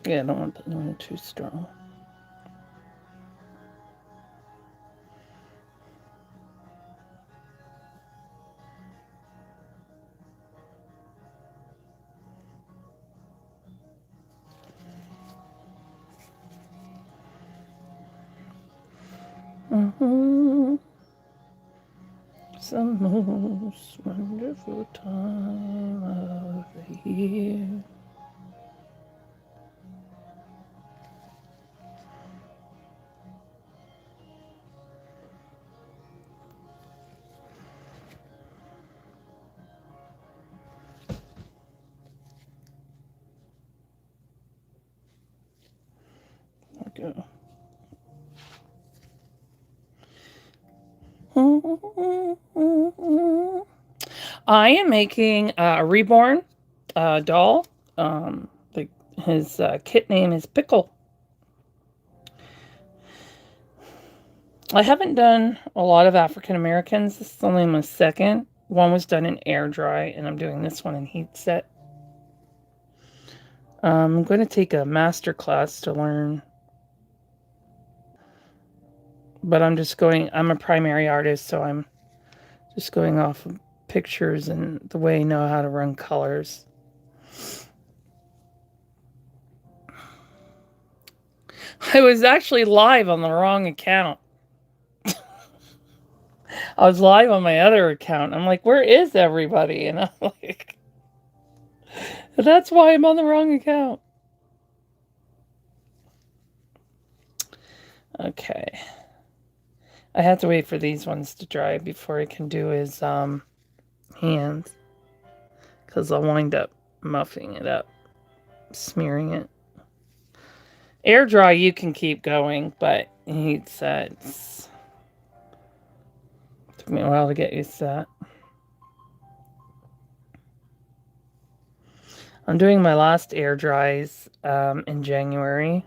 Yeah, I don't want that one too strong. It's the most wonderful time of the year. There we go. I am making a Reborn doll. His kit name is Pickle. I haven't done a lot of African Americans. This is only my second. One was done in air dry, and I'm doing this one in heat set. I'm going to take a master class to learn. But I'm a primary artist, so I'm just going off of pictures and the way I know how to run colors. I was actually live on the wrong account. I was live on my other account. I'm like, where is everybody? And I'm like, that's why I'm on the wrong account. Okay. I have to wait for these ones to dry before I can do his hands. Because I'll wind up muffing it up, smearing it. Air dry, you can keep going, but heat sets. Took me a while to get used to that. I'm doing my last air dries in January.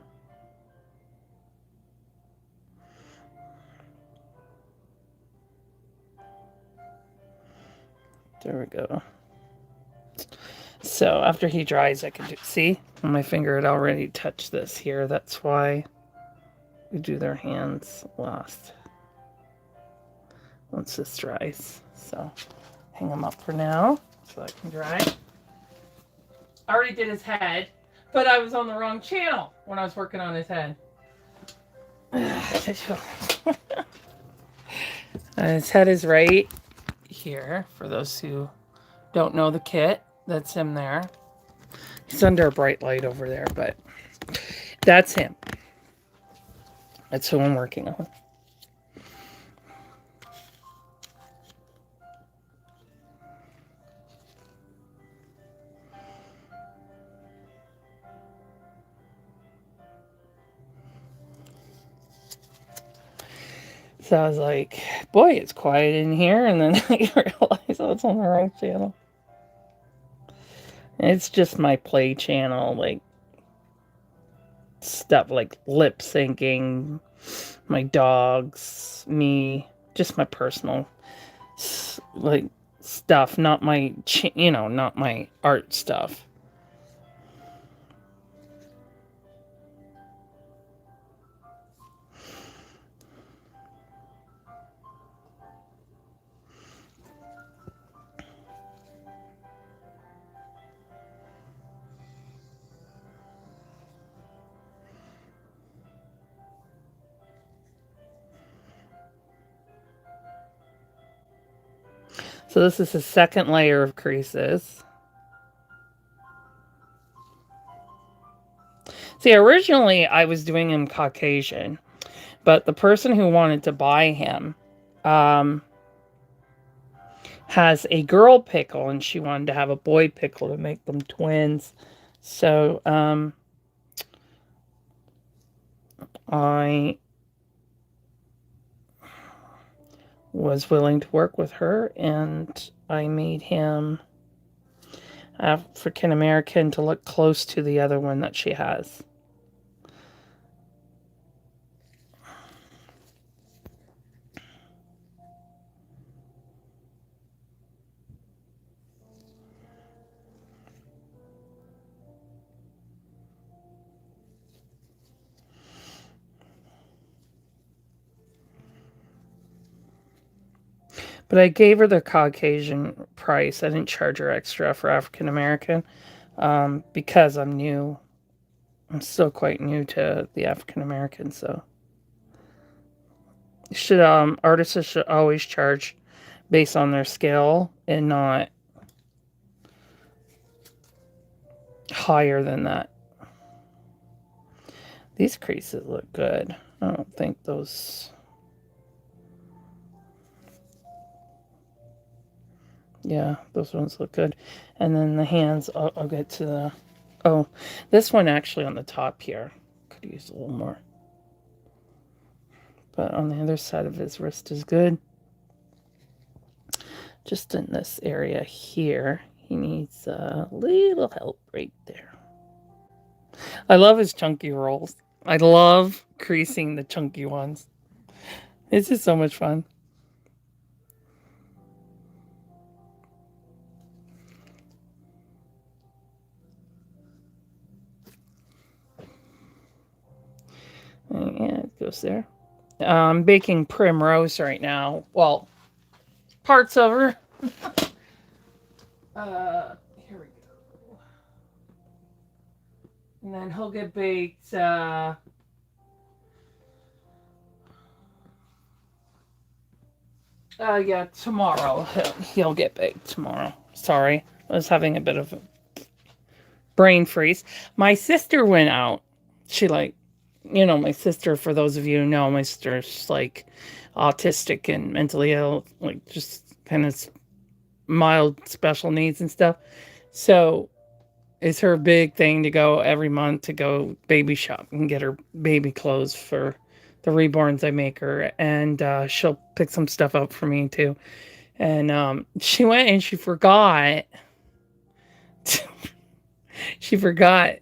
There we go. So after he dries, I can do, see, my finger had already touched this here. That's why we do their hands last once this dries. So hang them up for now so I can dry. I already did his head, but I was on the wrong channel when I was working on his head. His head is right here for those who don't know the kit. That's him there. He's under a bright light over there, but that's him. That's who I'm working on. So I was like, Boy, it's quiet in here, and then I realize I was on the wrong channel. It's just my play channel, like stuff like lip syncing, my dogs, me, just my personal like stuff, not my not my art stuff. So this is the second layer of creases. See, originally I was doing him Caucasian, but the person who wanted to buy him has a girl pickle, and she wanted to have a boy pickle to make them twins. So I was willing to work with her, and I made him African American to look close to the other one that she has. But I gave her the Caucasian price. I didn't charge her extra for African American because I'm new. I'm still quite new to the African American, so should artists should always charge based on their skill and not higher than that. These creases look good. I don't think those. Yeah, those ones look good. And then the hands, I'll get to the... Oh, this one actually on the top here. Could use a little more. But on the other side of his wrist is good. Just in this area here, he needs a little help right there. I love his chunky rolls. I love creasing the chunky ones. It's just so much fun. Yeah, it goes there. I'm baking primrose right now. Well, parts of her. Here we go. And then he'll get baked. Yeah, tomorrow. He'll get baked tomorrow. Sorry, I was having a bit of a brain freeze. My sister went out. She my sister, for those of you who know, my sister's like autistic and mentally ill, like just kind of mild special needs and stuff. So it's her big thing to go every month to go baby shop and get her baby clothes for the Reborns I make her. And she'll pick some stuff up for me too. And she went and she forgot. She forgot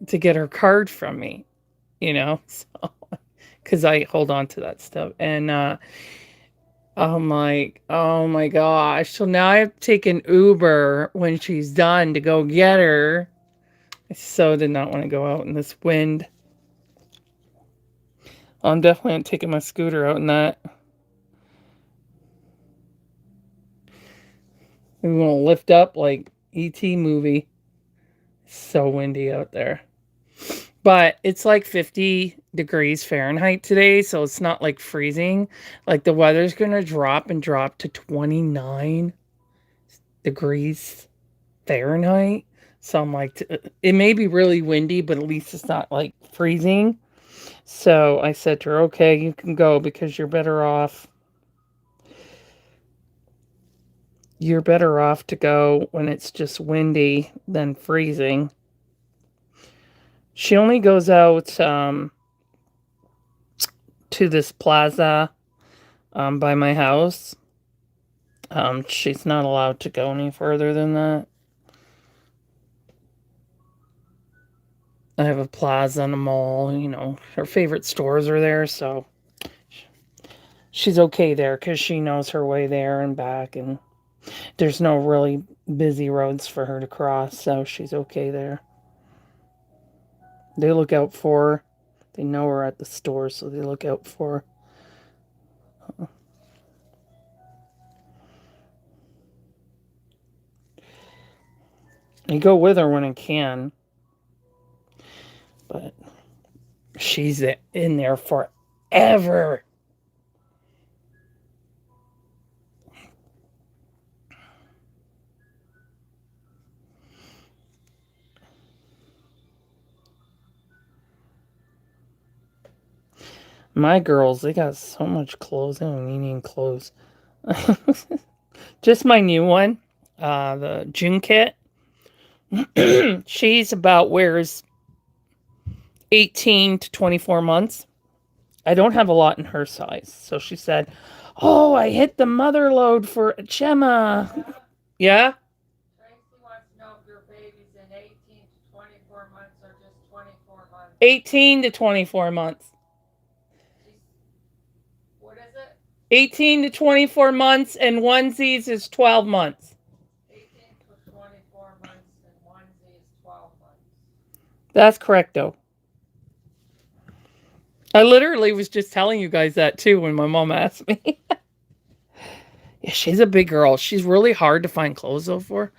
to get her card from me. So because I hold on to that stuff. And I'm like, oh my gosh. So now I have to take an Uber when she's done to go get her. I so did not want to go out in this wind. I'm definitely not taking my scooter out in that. We want to lift up like E.T. movie. It's so windy out there. But it's like 50 degrees Fahrenheit today, so it's not like freezing. Like the weather's going to drop to 29 degrees Fahrenheit. So I'm like, it may be really windy, but at least it's not like freezing. So I said to her, okay, you can go because you're better off. You're better off to go when it's just windy than freezing. She only goes out to this plaza by my house. She's not allowed to go any further than that. I have a plaza and a mall, you know, her favorite stores are there, so she's okay there because she knows her way there and back, and there's no really busy roads for her to cross, so she's okay there. They look out for her. They know her at the store, so they look out for her. I go with her when I can, but she's in there forever. My girls, they got so much clothes. They don't need any clothes. Just my new one, the June kit. She's about wears 18 to 24 months. I don't have a lot in her size. So she said, "Oh, I hit the mother load for Gemma." Yeah? Tracy wants to know if your baby's in 18 to 24 months or just 24 months. 18 to 24 months. What is it? 18 to 24 months, and onesies is 12 months. 18 to 24 months and onesie is 12 months. That's correct, though. I literally was just telling you guys that too when my mom asked me. Yeah, she's a big girl. She's really hard to find clothes though for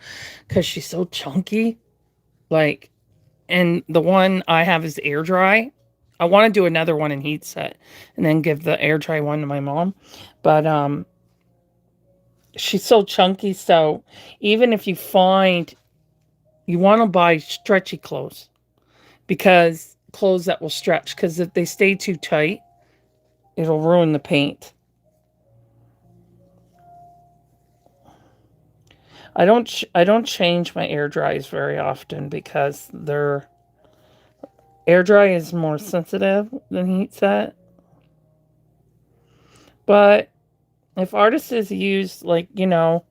because she's so chunky. Like, and the one I have is air dry. I want to do another one in heat set and then give the air dry one to my mom. But she's so chunky, so even if you find you want to buy stretchy clothes because clothes that will stretch, because if they stay too tight, it'll ruin the paint. I don't change my air dries very often because their air dry is more sensitive than heat set. But if artists use, like, you know,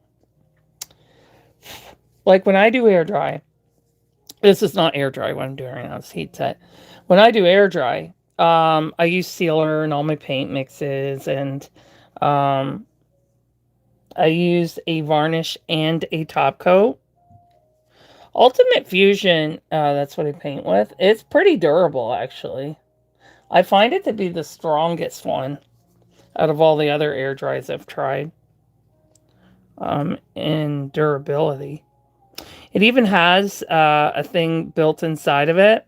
like when I do air dry, this is not air dry what I'm doing right now, it's heat set. When I do air dry, I use sealer and all my paint mixes, and um, I use a varnish and a top coat. Ultimate Fusion, that's what I paint with. It's pretty durable, actually. I find it to be the strongest one out of all the other air dries I've tried in durability. It even has a thing built inside of it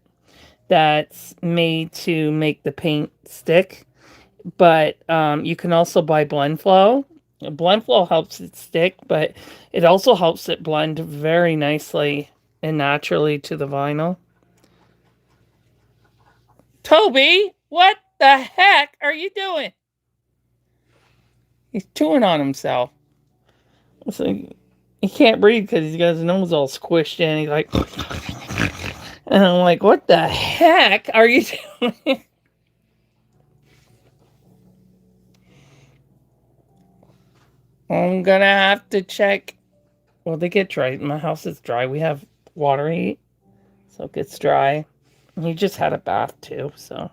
that's made to make the paint stick. But you can also buy Blend Flow. Blend Flow helps it stick, but it also helps it blend very nicely and naturally to the vinyl. Toby, what the heck are you doing? He's chewing on himself. It's like he can't breathe because he's got his nose all squished in. He's like, and I'm like, what the heck are you doing? I'm gonna have to check. Well, they get dry. My house is dry. We have water heat, so it gets dry. He just had a bath too, so.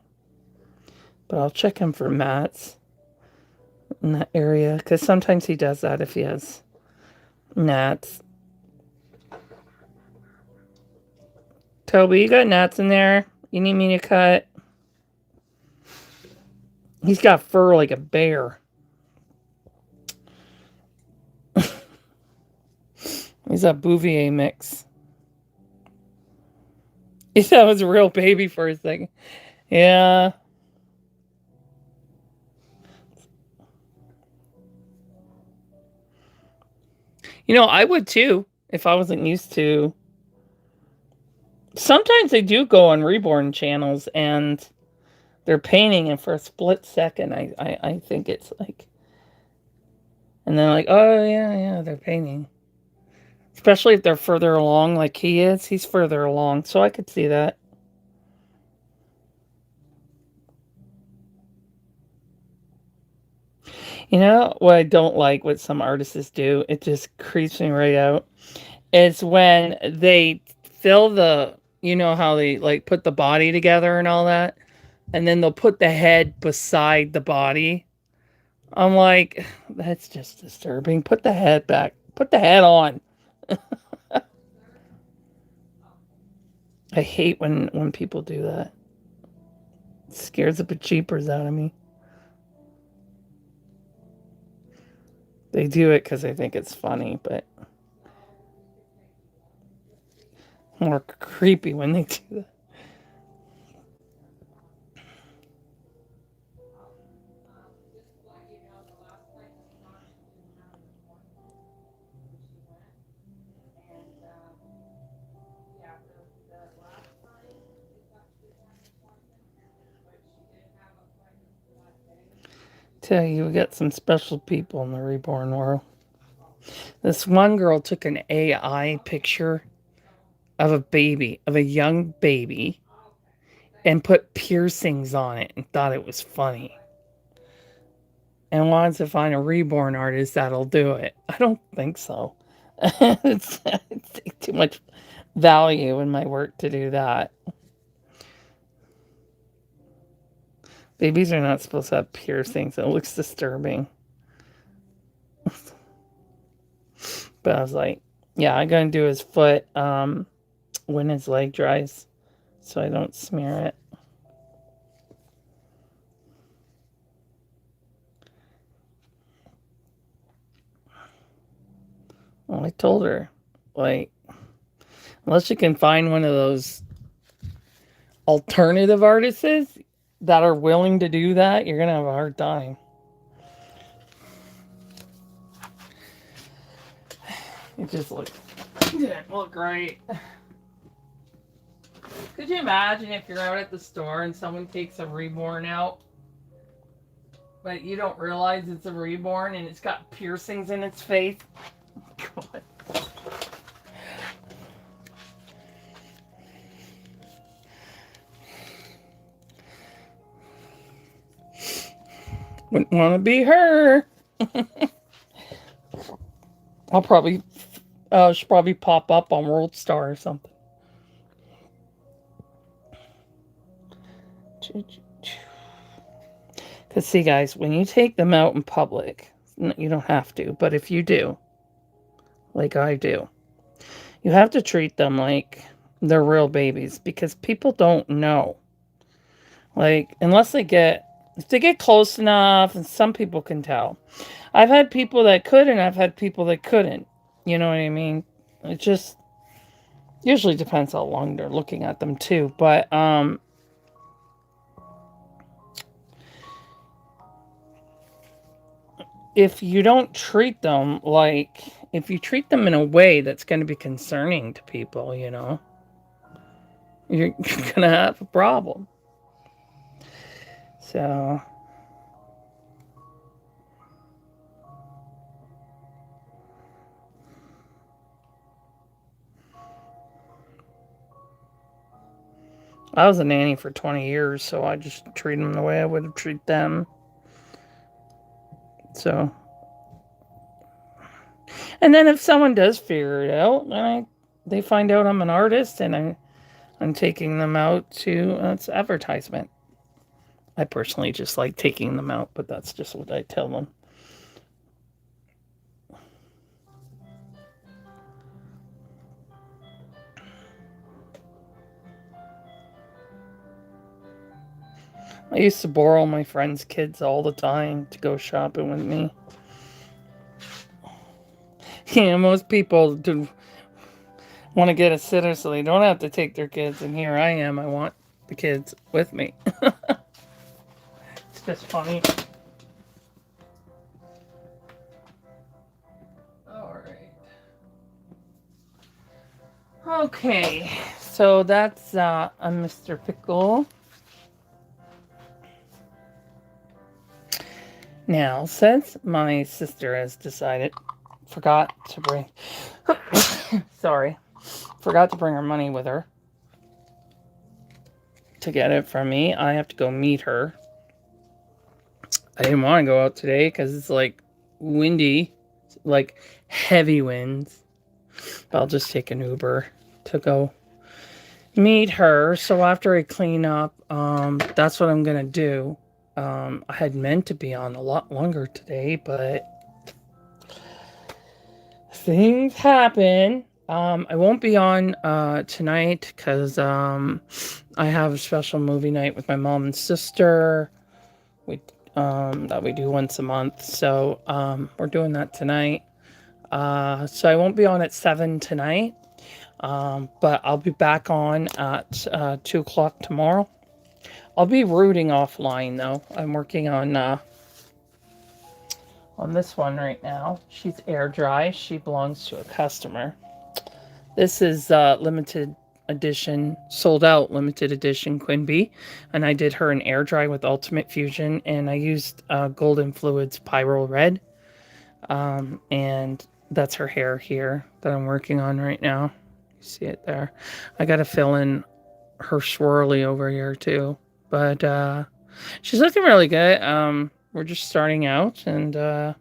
But I'll check him for mats in that area because sometimes he does that if he has gnats. Toby, you got gnats in there? You need me to cut? He's got fur like a bear. He's a Bouvier mix. He thought it was a real baby for a second. Yeah. You know, I would too if I wasn't used to. Sometimes they do go on Reborn channels and they're painting, and for a split second, I think it's like, and they're like, oh yeah, yeah, they're painting. Especially if they're further along, like he is. He's further along, so I could see that. You know what I don't like what some artists do? It just creeps me right out. It's when they fill the, you know how they like put the body together and all that, and then they'll put the head beside the body. I'm like, that's just disturbing. Put the head back. Put the head on. I hate when people do that. It scares the bejeepers out of me. They do it because they think it's funny, but more creepy when they do that. Tell you, we got some special people in the reborn world. This one girl took an AI picture of a baby, of a young baby, and put piercings on it and thought it was funny. And wants to find a reborn artist that'll do it. I don't think so. It's too much value in my work to do that. Babies are not supposed to have piercings. It looks disturbing. But I was like, yeah, I'm gonna do his foot when his leg dries so I don't smear it. Well, I told her, like, unless you can find one of those alternative artists that are willing to do that, you're gonna have a hard time. It just didn't look right. Could you imagine if you're out at the store and someone takes a reborn out, but you don't realize it's a reborn and it's got piercings in its face? God. Wouldn't want to be her. I'll probably, she'll probably pop up on World Star or something. Because, see, guys, when you take them out in public, you don't have to, but if you do, like I do, you have to treat them like they're real babies because people don't know. Like, unless if they get close enough, and some people can tell. I've had people that could, and I've had people that couldn't. You know what I mean? It just usually depends how long they're looking at them, too. But, if you don't treat them like, if you treat them in a way that's going to be concerning to people, you're going to have a problem. So, I was a nanny for 20 years, so I just treat them the way I would have treated them. So, and then if someone does figure it out, they find out I'm an artist and I'm taking them out to it's advertisement. I personally just like taking them out, but that's just what I tell them. I used to borrow my friends' kids all the time to go shopping with me. Most people do want to get a sitter so they don't have to take their kids, and here I am. I want the kids with me. It's just funny. All right. Okay, so that's a Mr. Pickle. Now, since my sister has decided, forgot to bring, forgot to bring her money with her to get it from me, I have to go meet her. I didn't want to go out today because it's like windy, like heavy winds. But I'll just take an Uber to go meet her. So after I clean up, that's what I'm gonna do. I had meant to be on a lot longer today, but things happen. I won't be on tonight because I have a special movie night with my mom and sister. We that we do once a month, so we're doing that tonight. So I won't be on at 7 tonight, but I'll be back on at 2 o'clock tomorrow. I'll be rooting offline though. I'm working on this one right now. She's air dry. She belongs to a customer. This is limited edition, sold out limited edition Quimby, and I did her an air dry with Ultimate Fusion, and I used Golden Fluids Pyro Red, and that's her hair here that I'm working on right now. You see it there. I got to fill in her swirly over here too, but she's looking really good. We're just starting out, and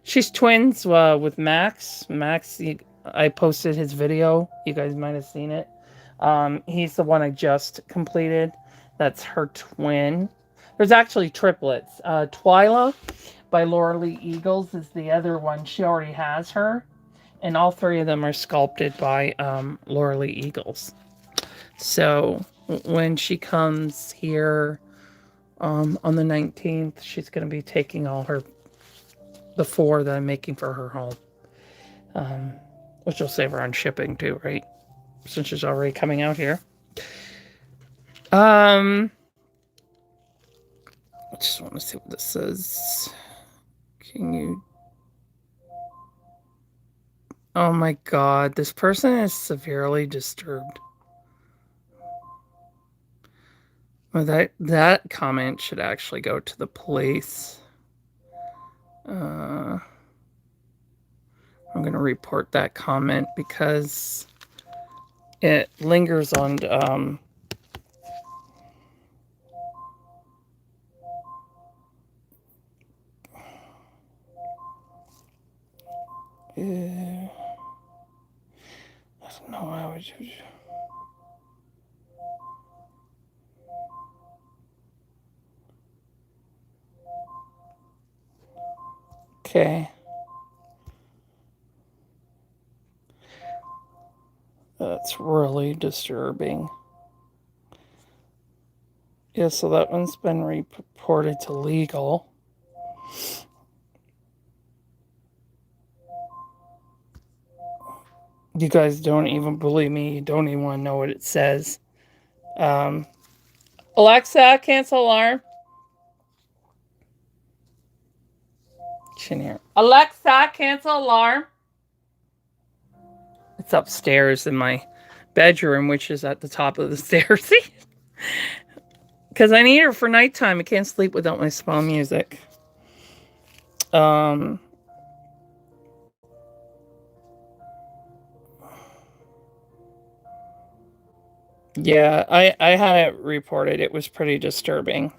she's twins with Max. Max, I posted his video. You guys might have seen it. He's the one I just completed. That's her twin. There's actually triplets. Twyla by Laura Lee Eagles is the other one. She already has her. And all three of them are sculpted by Laura Lee Eagles. So when she comes here on the 19th, she's going to be taking all the 4 that I'm making for her home. Which will save her on shipping too, right? Since she's already coming out here. I just want to see what this says. Can you... Oh my god, this person is severely disturbed. Well, that comment should actually go to the police. I'm going to report that comment because it lingers on I don't know how I would... Okay. That's really disturbing. Yeah, so that one's been reported to legal. You guys don't even believe me. You don't even want to know what it says. Alexa, cancel alarm. Here. Alexa, cancel alarm. It's upstairs in my bedroom, which is at the top of the stairs. Because I need her for nighttime. I can't sleep without my spa music. Yeah, I had it reported. It was pretty disturbing.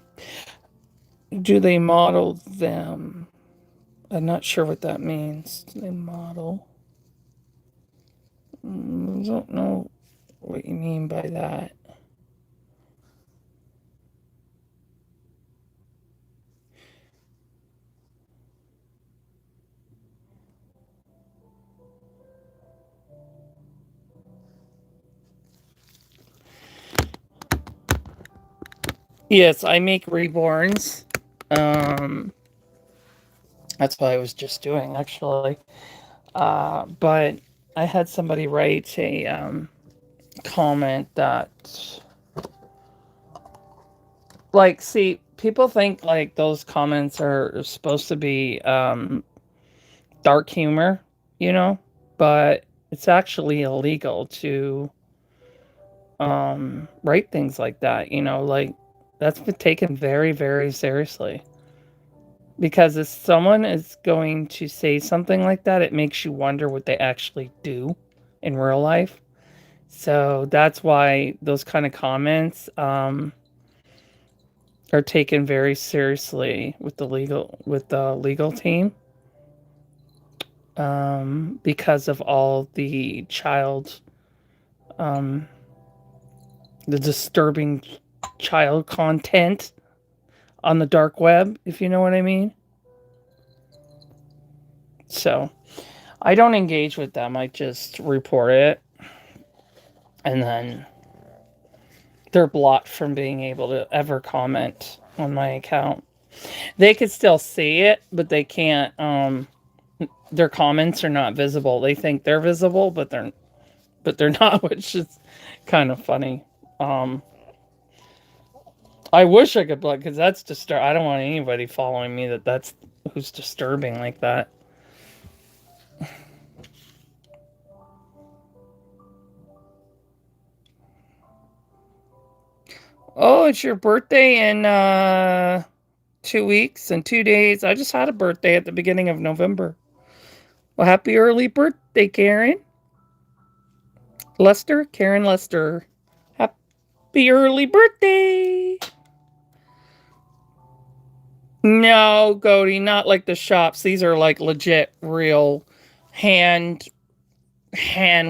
Do they model them? I'm not sure what that means. Do they model? I don't know what you mean by that. Yes, I make Reborns. That's what I was just doing, actually. But I had somebody write a comment that, like, see, people think like those comments are supposed to be dark humor, you know, but it's actually illegal to write things like that, you know, like that's been taken very, very seriously. Because if someone is going to say something like that, it makes you wonder what they actually do in real life. So that's why those kind of comments, are taken very seriously with the legal team, because of all um, the disturbing child content on the dark web, if you know what I mean. So I don't engage with them. I just report it, and then they're blocked from being able to ever comment on my account. They could still see it, but they can't. Their comments are not visible. They think they're visible, but they're not, which is kind of funny. Um, I wish I could block because that's disturb. I don't want anybody following me that's who's disturbing like that. Oh, it's your birthday in 2 weeks and 2 days. I just had a birthday at the beginning of November. Well, happy early birthday, Karen. Lester, Karen Lester. Happy early birthday. No, Goldie, not like the shops. These are like legit, real hand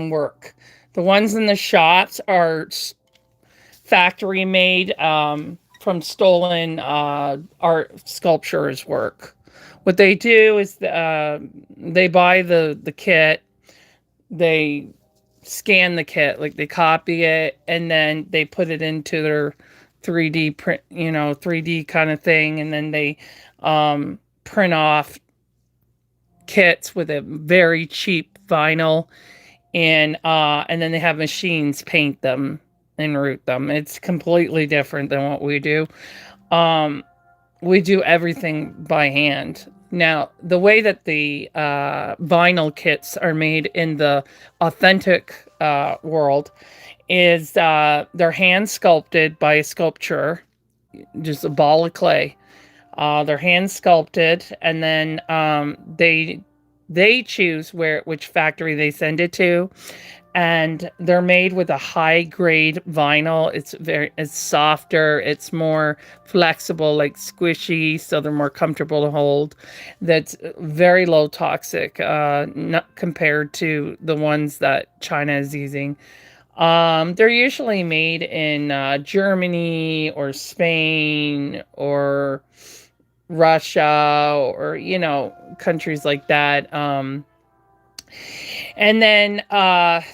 work. The ones in the shops are factory made, from stolen art sculptures work. What they do is they buy the kit, they scan the kit, like they copy it, and then they put it into their 3D print, 3D kind of thing, and then they print off kits with a very cheap vinyl, and then they have machines paint them and root them. It's completely different than what we do. Um, we do everything by hand. Now, the way that the vinyl kits are made in the authentic world is they're hand sculpted by a sculptor, just a ball of clay. They're hand sculpted, and then they choose which factory they send it to, and they're made with a high grade vinyl. It's softer, it's more flexible, like squishy, so they're more comfortable to hold. That's very low toxic, not compared to the ones that China is using. They're usually made in Germany or Spain or Russia, or countries like that. And then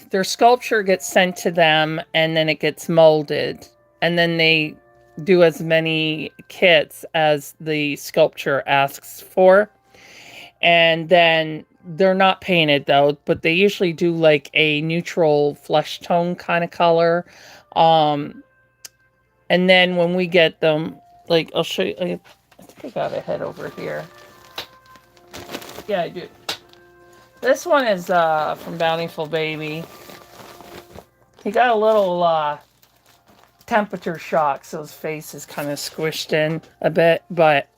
their sculpture gets sent to them, and then it gets molded, and then they do as many kits as the sculpture asks for. And then they're not painted though, but they usually do like a neutral flesh tone kind of color. And then when we get them, like I'll show you. I think I got a head over here. Yeah, I do. This one is from Bountiful Baby. He got a little temperature shock, so his face is kind of squished in a bit, but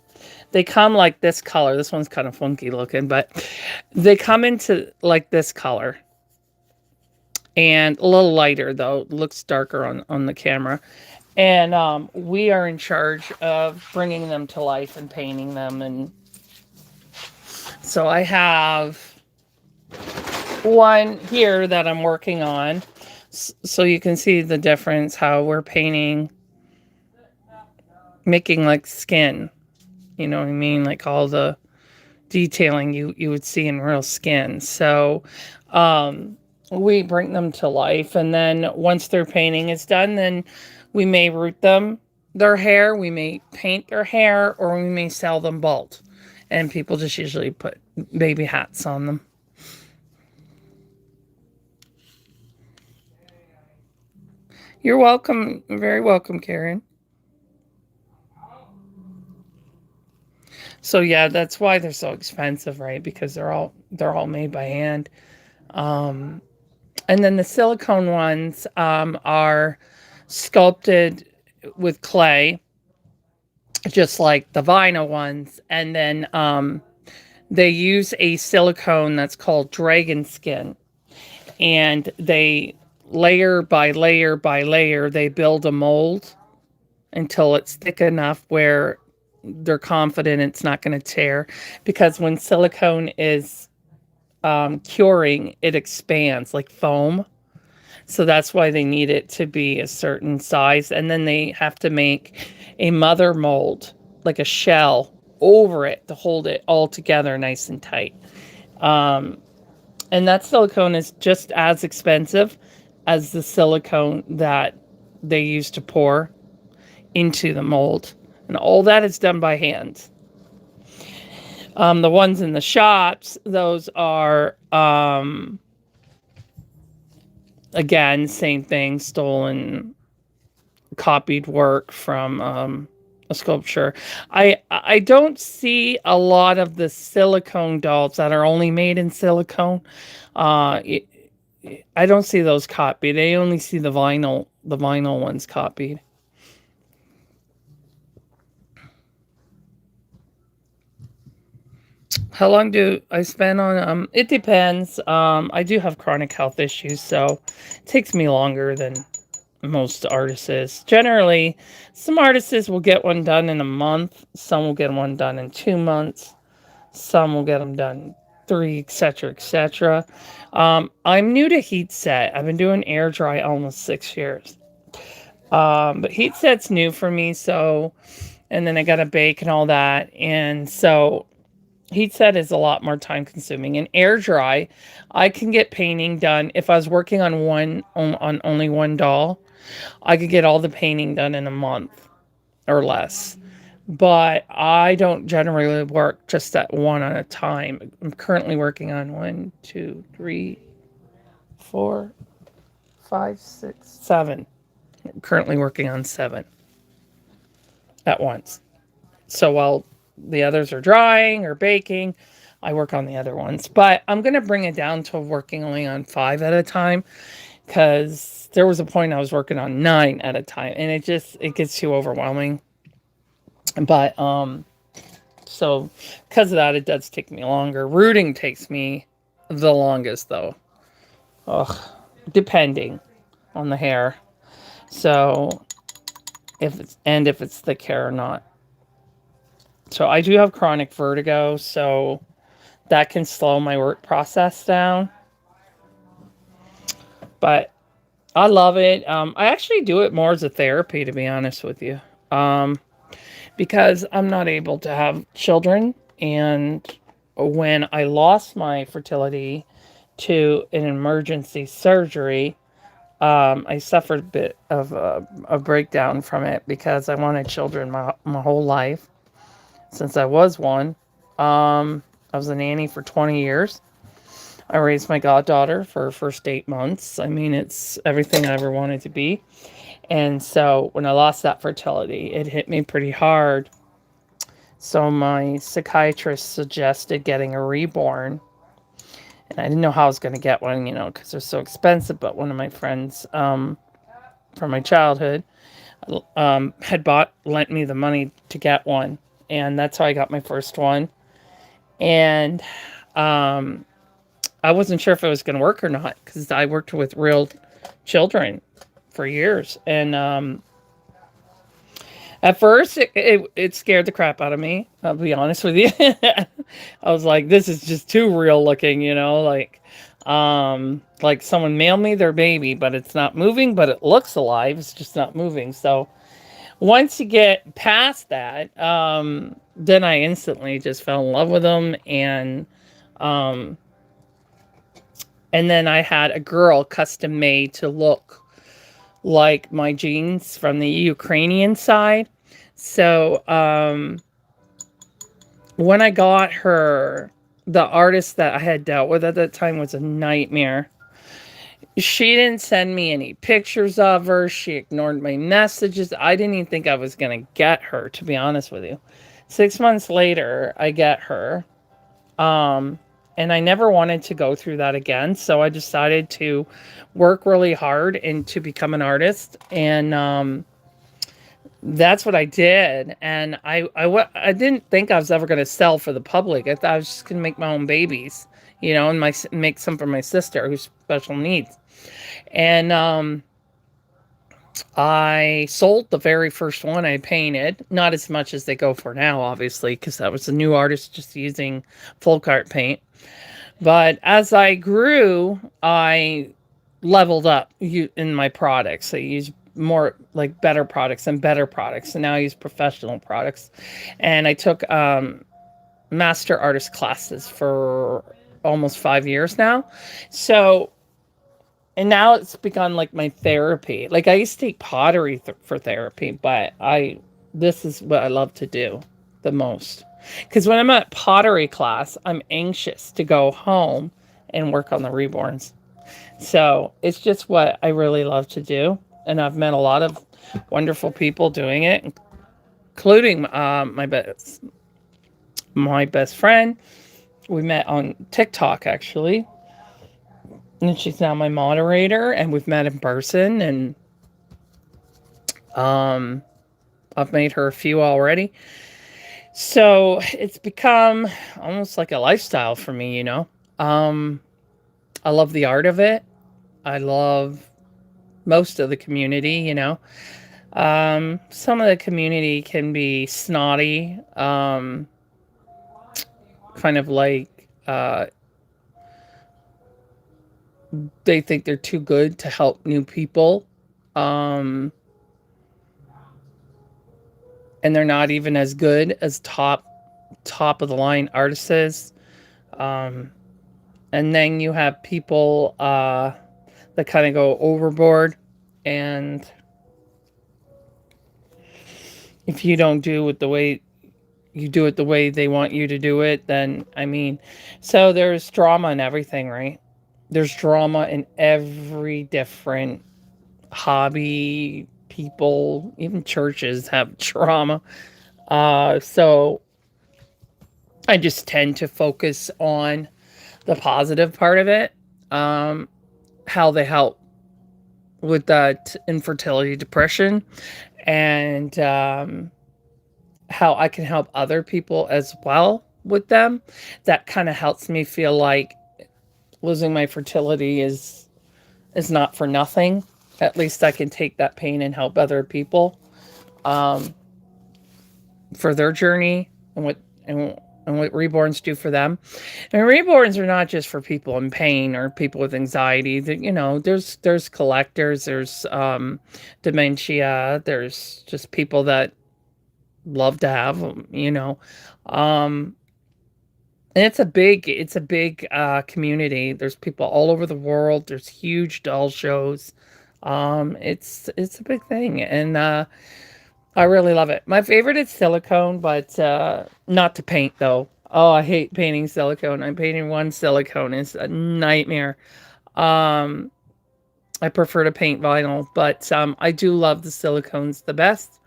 they come like this color. This one's kind of funky looking, but they come into like this color. And a little lighter, though. It looks darker on the camera. And we are in charge of bringing them to life and painting them. And so I have one here that I'm working on. So you can see the difference, how we're painting, making like skin. You know what I mean? Like all the detailing you would see in real skin. So we bring them to life, and then once their painting is done, then we may root their hair, we may paint their hair, or we may sell them bald. And people just usually put baby hats on them. You're welcome. Very welcome, Karen. So yeah, that's why they're so expensive, right? Because they're all made by hand. Um, and then the silicone ones are sculpted with clay, just like the vinyl ones. And then they use a silicone that's called dragon skin. And they layer by layer by layer, they build a mold. until it's thick enough where they're confident it's not going to tear. Because when silicone is curing, it expands like foam. So that's why they need it to be a certain size. And then they have to make a mother mold, like a shell, over it to hold it all together nice and tight. Um, and that silicone is just as expensive as the silicone that they use to pour into the mold. And all that is done by hand. The ones in the shops, those are, again, same thing, stolen, copied work from a sculpture. I don't see a lot of the silicone dolls that are only made in silicone. Uh, I don't see those copied. I only see the vinyl ones copied. How long do I spend on it depends. I do have chronic health issues, so it takes me longer than most artists. Generally, some artists will get one done in a month, some will get one done in 2 months, some will get them done three, etc., etc. I'm new to heat set. I've been doing air dry almost 6 years. But heat set's new for me, so and then I got to bake and all that, and so heat set is a lot more time consuming. And air dry, I can get painting done if I was working on on only one doll. I could get all the painting done in a month or less. But I don't generally work just at one at a time. I'm currently working on one, two, three, four, five, six, seven. I'm currently working on seven at once. So while the others are drying or baking, I work on the other ones. But I'm going to bring it down to working only on five at a time, because there was a point I was working on nine at a time, and it gets too overwhelming. But so because of that, it does take me longer. Rooting takes me the longest though. Ugh, depending on the hair. So if it's thick hair or not. So I do have chronic vertigo, so that can slow my work process down. But I love it. I actually do it more as a therapy, to be honest with you. Because I'm not able to have children. And when I lost my fertility to an emergency surgery, I suffered a bit of a breakdown from it because I wanted children my whole life since I was one. I was a nanny for 20 years. I raised my goddaughter for her first 8 months. I mean, it's everything I ever wanted to be. And so when I lost that fertility, it hit me pretty hard. So my psychiatrist suggested getting a reborn. And I didn't know how I was going to get one, because they're so expensive. But one of my friends from my childhood lent me the money to get one. And that's how I got my first one. And I wasn't sure if it was going to work or not, because I worked with real children for years. And at first, it scared the crap out of me. I'll be honest with you. I was like, this is just too real looking, like someone mailed me their baby, but it's not moving, but it looks alive. It's just not moving. So once you get past that, then I instantly just fell in love with them. And then I had a girl custom made to look like my genes from the Ukrainian side. So when I got her, the artist that I had dealt with at that time was a nightmare. She didn't send me any pictures of her. She ignored my messages. I didn't even think I was going to get her, to be honest with you. 6 months later, I get her. And I never wanted to go through that again. So I decided to work really hard and to become an artist. And that's what I did. And I didn't think I was ever going to sell for the public. I thought I was just going to make my own babies, and make some for my sister who's special needs. And I sold the very first one I painted, not as much as they go for now, obviously, because that was a new artist just using full cart paint. But as I grew, I leveled up in my products. I use more like better products and better products, and now I use professional products. And I took master artist classes for almost 5 years now. So and now it's begun like my therapy. Like I used to take pottery for therapy, but I this is what I love to do the most. Because when I'm at pottery class, I'm anxious to go home and work on the reborns. So it's just what I really love to do, and I've met a lot of wonderful people doing it, including my best friend. We met on TikTok actually, and she's now my moderator, and we've met in person, and um, I've made her a few already. So it's become almost like a lifestyle for me. Um, I love the art of it. I love most of the community. Some of the community can be snotty, kind of like they think they're too good to help new people. Um, and they're not even as good as top of the line artists. Um, and then you have people that kind of go overboard, and if you don't do it the way you do it the way they want you to do it, then I mean, so there's drama in everything, right? There's drama in every different hobby. People, even churches, have drama. So I just tend to focus on the positive part of it, um, how they help with that infertility, depression, and how I can help other people as well with them. That kind of helps me feel like losing my fertility is not for nothing. At least I can take that pain and help other people um, for their journey and what reborns do for them. And reborns are not just for people in pain or people with anxiety. There's collectors, there's dementia, there's just people that love to have them. Um, and it's a big community. There's people all over the world. There's huge doll shows. It's a big thing, and I really love it. My favorite is silicone, but not to paint though. Oh, I hate painting silicone. I'm painting one silicone. It's a nightmare. Um, I prefer to paint vinyl, but I do love the silicones the best.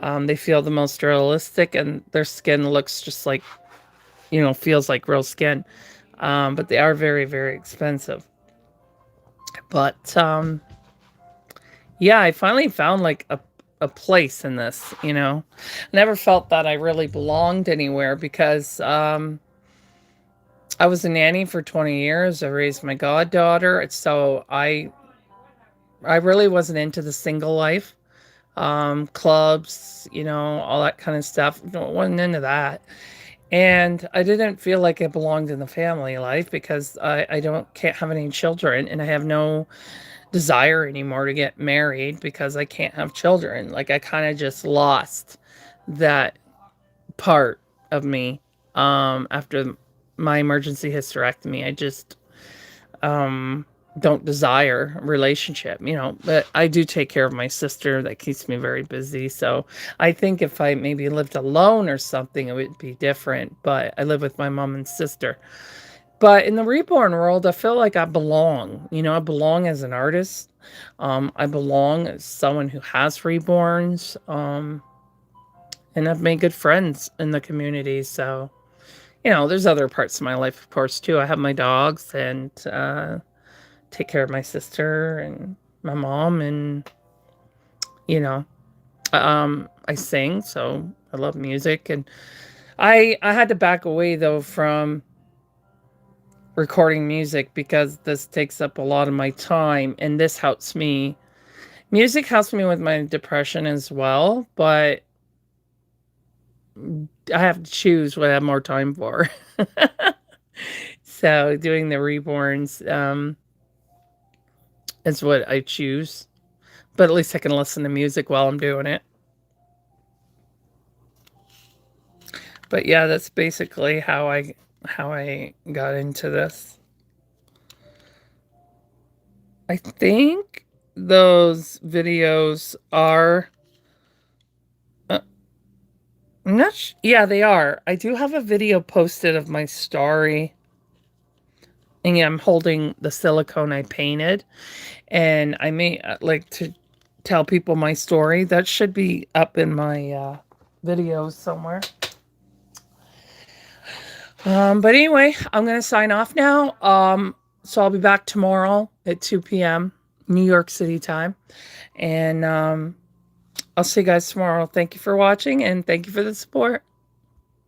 They feel the most realistic, and their skin looks just like, feels like real skin. But they are very, very expensive. But yeah, I finally found like a place in this. Never felt that I really belonged anywhere because I was a nanny for 20 years. I raised my goddaughter. So I really wasn't into the single life. Clubs, all that kind of stuff. No, wasn't into that. And I didn't feel like I belonged in the family life because I can't have any children, and I have no desire anymore to get married because I can't have children. Like I kind of just lost that part of me after my emergency hysterectomy. I just don't desire a relationship. But I do take care of my sister. That keeps me very busy. So I think if I maybe lived alone or something, it would be different. But I live with my mom and sister. But in the reborn world, I feel like I belong. I belong as an artist. I belong as someone who has reborns. And I've made good friends in the community. So, there's other parts of my life, of course, too. I have my dogs and take care of my sister and my mom. And, you know, I sing. So I love music. And I had to back away, though, from recording music because this takes up a lot of my time, and this helps me Music helps me with my depression as well, but I have to choose what I have more time for. So doing the Reborns is what I choose. But at least I can listen to music while I'm doing it. But yeah, that's basically how I got into this. I think those videos are I'm not yeah, they are. I do have a video posted of my story. And yeah, I'm holding the silicone I painted. And I may like to tell people my story. That should be up in my videos somewhere. But anyway, I'm going to sign off now. So I'll be back tomorrow at 2 p.m. New York City time. And I'll see you guys tomorrow. Thank you for watching and thank you for the support.